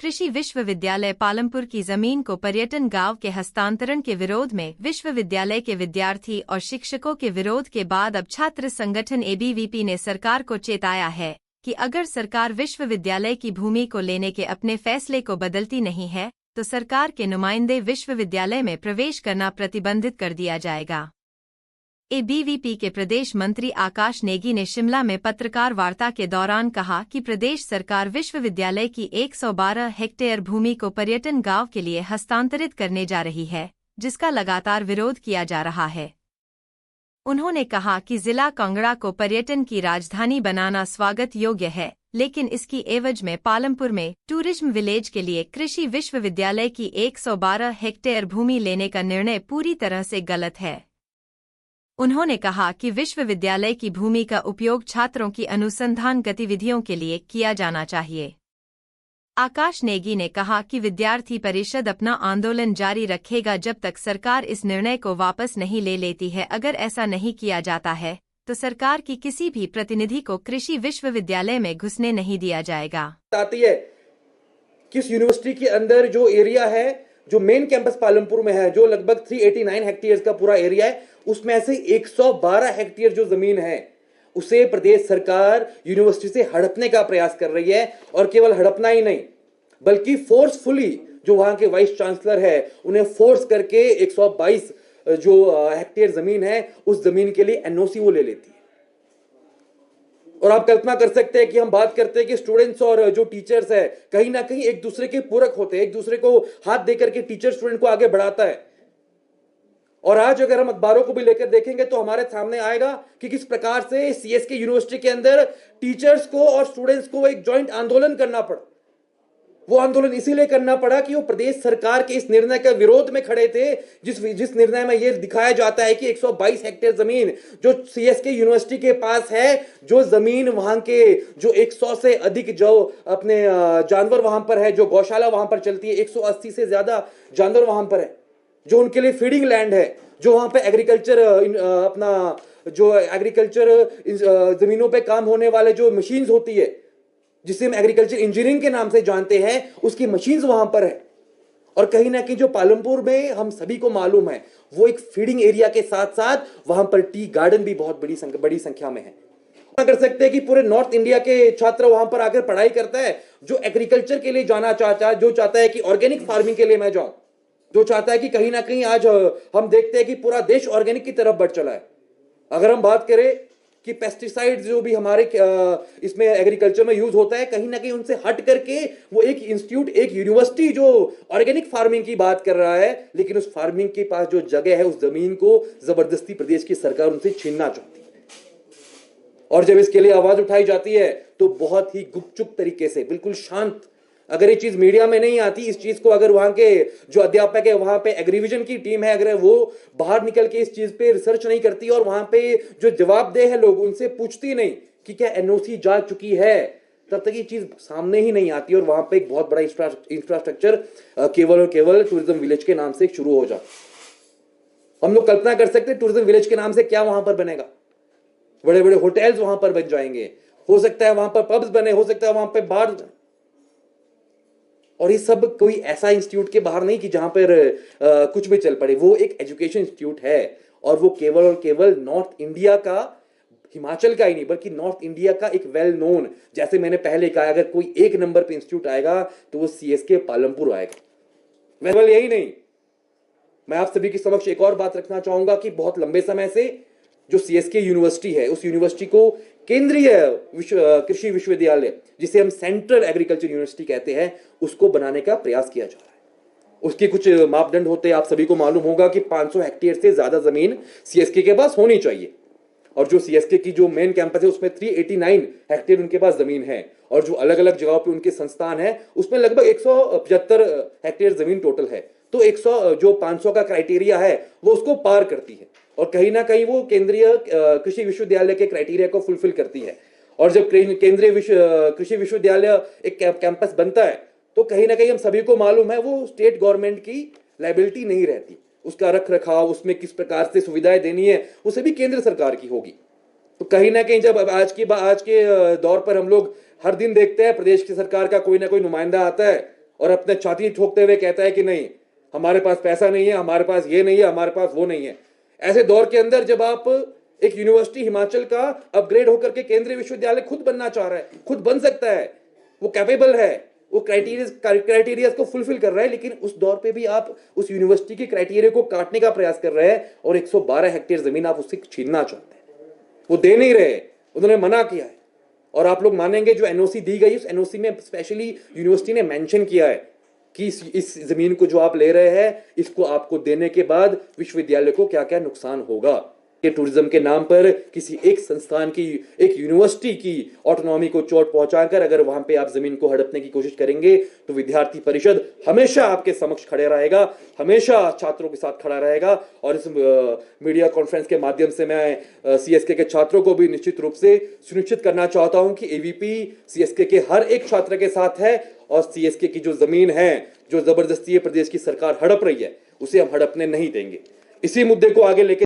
कृषि विश्वविद्यालय पालमपुर की जमीन को पर्यटन गांव के हस्तांतरण के विरोध में विश्वविद्यालय के विद्यार्थी और शिक्षकों के विरोध के बाद अब छात्र संगठन एबीवीपी ने सरकार को चेताया है कि अगर सरकार विश्वविद्यालय की भूमि को लेने के अपने फैसले को बदलती नहीं है तो सरकार के नुमाइंदे विश्वविद्यालय में प्रवेश करना प्रतिबंधित कर दिया जाएगा। एबीवीपी के प्रदेश मंत्री आकाश नेगी ने शिमला में पत्रकार वार्ता के दौरान कहा कि प्रदेश सरकार विश्वविद्यालय की 112 हेक्टेयर भूमि को पर्यटन गांव के लिए हस्तांतरित करने जा रही है, जिसका लगातार विरोध किया जा रहा है। उन्होंने कहा कि जिला कांगड़ा को पर्यटन की राजधानी बनाना स्वागत योग्य है, लेकिन इसकी एवज में पालमपुर में टूरिज्म विलेज के लिए कृषि विश्वविद्यालय की 112 हेक्टेयर भूमि लेने का निर्णय पूरी तरह से गलत है। उन्होंने कहा कि विश्वविद्यालय की भूमि का उपयोग छात्रों की अनुसंधान गतिविधियों के लिए किया जाना चाहिए। आकाश नेगी ने कहा कि विद्यार्थी परिषद अपना आंदोलन जारी रखेगा जब तक सरकार इस निर्णय को वापस नहीं ले लेती है। अगर ऐसा नहीं किया जाता है तो सरकार की किसी भी प्रतिनिधि को कृषि विश्वविद्यालय में घुसने नहीं दिया जाएगा। आती है किस यूनिवर्सिटी के अंदर जो एरिया है, जो मेन कैंपस पालमपुर में है, जो लगभग 389 हेक्टेयर का पूरा एरिया है, उसमें से 112 हेक्टेयर जो जमीन है उसे प्रदेश सरकार यूनिवर्सिटी से हड़पने का प्रयास कर रही है। और केवल हड़पना ही नहीं बल्कि फोर्सफुली जो वहां के वाइस चांसलर है उन्हें फोर्स करके 122 जो हेक्टेयर जमीन है उस जमीन के लिए एनओसी वो ले लेती है। और आप कल्पना कर सकते हैं कि हम बात करते हैं कि स्टूडेंट्स और जो टीचर्स है कहीं ना कहीं एक दूसरे के पूरक होते हैं, एक दूसरे को हाथ देकर के टीचर स्टूडेंट को आगे बढ़ाता है। और आज अगर हम अखबारों को भी लेकर देखेंगे तो हमारे सामने आएगा कि किस प्रकार से सीएसके यूनिवर्सिटी के अंदर टीचर्स को और स्टूडेंट्स को एक जॉइंट आंदोलन करना पड़ा। वो आंदोलन इसीलिए करना पड़ा कि वो प्रदेश सरकार के इस निर्णय के विरोध में खड़े थे, जिस निर्णय में यह दिखाया जाता है कि 122 हेक्टेयर जमीन जो सीएसके यूनिवर्सिटी के पास है, जो जमीन वहां के जो 100 से अधिक जो अपने जानवर वहां पर है, जो गौशाला वहां पर चलती है, 180 से ज्यादा जानवर वहां पर है, जो उनके लिए फीडिंग लैंड है, जो वहां पे एग्रीकल्चर अपना जो एग्रीकल्चर जमीनों पे काम होने वाले जो मशीन्स होती है जिसे हम एग्रीकल्चर इंजीनियरिंग के नाम से जानते हैं, उसकी मशीन्स वहां पर है। और कहीं ना कहीं जो पालमपुर में हम सभी को मालूम है वो एक फीडिंग एरिया के साथ साथ वहां पर टी गार्डन भी बहुत बड़ी संख्या में है। कर सकते हैं कि पूरे नॉर्थ इंडिया के छात्र वहां पर आकर पढ़ाई करता है, जो एग्रीकल्चर के लिए जाना चाहता है, जो चाहता है कि ऑर्गेनिक फार्मिंग के लिए मैं जाऊं, जो चाहता है कि कहीं ना कहीं आज हम देखते हैं कि पूरा देश ऑर्गेनिक की तरफ बढ़ चला है। अगर हम बात करें कि पेस्टिसाइड जो भी हमारे इसमें एग्रीकल्चर में यूज होता है, कहीं ना कहीं उनसे हट करके वो एक इंस्टीट्यूट, एक यूनिवर्सिटी जो ऑर्गेनिक फार्मिंग की बात कर रहा है, लेकिन उस फार्मिंग के पास जो जगह है उस जमीन को जबरदस्ती प्रदेश की सरकार उनसे छीनना चाहती है। और जब इसके लिए आवाज उठाई जाती है तो बहुत ही गुपचुप तरीके से, बिल्कुल शांत, अगर ये चीज मीडिया में नहीं आती, इस चीज को अगर वहां के जो अध्यापक है, वहां पे एग्रीविजन की टीम है, अगर वो बाहर निकल के इस चीज पे रिसर्च नहीं करती और वहां पे जो जवाबदेह है लोग उनसे पूछती नहीं कि क्या एनओसी जा चुकी है, तब तक ये चीज सामने ही नहीं आती और वहां पे एक बहुत बड़ा इंफ्रास्ट्रक्चर केवल और केवल टूरिज्म विलेज के नाम से शुरू हो जाता। हम लोग कल्पना कर सकते हैं टूरिज्म विलेज के नाम से क्या वहां पर बनेगा। बड़े बड़े होटल्स वहां पर बन जाएंगे, हो सकता है वहां पर पब्स बने, हो सकता है वहां पर बार। और ये सब कोई ऐसा इंस्टीट्यूट के बाहर नहीं कि जहां पर कुछ भी चल पड़े। वो एक एजुकेशन इंस्टीट्यूट है और वो केवल और केवल नॉर्थ इंडिया का, हिमाचल का ही नहीं बल्कि नॉर्थ इंडिया का एक वेल नोन, जैसे मैंने पहले कहा, अगर कोई एक नंबर पे इंस्टीट्यूट आएगा तो वो सीएसके पालमपुर आएगा। केवल यही नहीं, मैं आप सभी के समक्ष एक और बात रखना चाहूंगा कि बहुत लंबे समय से जो सीएसके यूनिवर्सिटी है, उस यूनिवर्सिटी को केंद्रीय कृषि विश्वविद्यालय, जिसे हम सेंट्रल एग्रीकल्चर यूनिवर्सिटी कहते हैं, उसको बनाने का प्रयास किया जा रहा है। उसके कुछ मापदंड होते हैं, आप सभी को मालूम होगा कि 500 हेक्टेयर से ज्यादा जमीन सीएसके के पास होनी चाहिए। और जो सीएसके की जो मेन कैंपस है उसमें 389 हेक्टेयर उनके पास जमीन है, और जो अलग अलग जगहों पे उनके संस्थान है उसमें लगभग 175 हेक्टेयर जमीन टोटल है। तो 100 जो 500 का क्राइटेरिया है वो उसको पार करती है और कहीं ना कहीं वो केंद्रीय कृषि विश्वविद्यालय के क्राइटेरिया को फुलफिल करती है। और जब केंद्रीय कृषि विश्वविद्यालय एक कैंपस बनता है तो कहीं ना कहीं हम सभी को मालूम है वो स्टेट गवर्नमेंट की लायबिलिटी नहीं रहती। उसका रख रखाव, उसमें किस प्रकार से सुविधाएं देनी है, वो सभी केंद्र सरकार की होगी। तो कहीं ना कहीं जब आज के दौर पर हम लोग हर दिन देखते हैं प्रदेश की सरकार का कोई ना कोई नुमाइंदा आता है और अपने छाती ठोकते हुए कहता है कि नहीं, हमारे पास पैसा नहीं है, हमारे पास ये नहीं है, हमारे पास वो नहीं है। ऐसे दौर के अंदर जब आप एक यूनिवर्सिटी हिमाचल का अपग्रेड होकर के केंद्रीय विश्वविद्यालय खुद बनना चाह रहा है, खुद बन सकता है, वो कैपेबल है, वो क्राइटेरिया को फुलफिल कर रहा है, लेकिन उस दौर पे भी आप उस यूनिवर्सिटी के क्राइटेरिया को काटने का प्रयास कर रहे हैं और 112 हेक्टेयर जमीन आप उससे छीनना चाहते हैं। वो दे नहीं रहे, उन्होंने मना किया है। और आप लोग मानेंगे जो एनओसी दी गई, उस एनओसी में स्पेशली यूनिवर्सिटी ने मेंशन किया है कि इस जमीन को जो आप ले रहे हैं, इसको आपको देने के बाद विश्वविद्यालय को क्या क्या नुकसान होगा। कि टूरिज्म के नाम पर किसी एक संस्थान की, एक यूनिवर्सिटी की ऑटोनॉमी को चोट पहुंचाकर अगर वहां पे आप जमीन को हड़पने की कोशिश करेंगे तो विद्यार्थी परिषद हमेशा आपके समक्ष खड़े रहेगा, हमेशा छात्रों के साथ खड़ा रहेगा। और इस मीडिया कॉन्फ्रेंस के माध्यम से मैं सीएसके के छात्रों को भी निश्चित रूप से सुनिश्चित करना चाहता हूं कि एवीपी सीएसके के हर एक छात्र के साथ है और सीएसके की जो जमीन है, जो जबरदस्ती प्रदेश की सरकार हड़प रही है, उसे हम हड़पने नहीं देंगे। इसी मुद्दे को आगे लेकर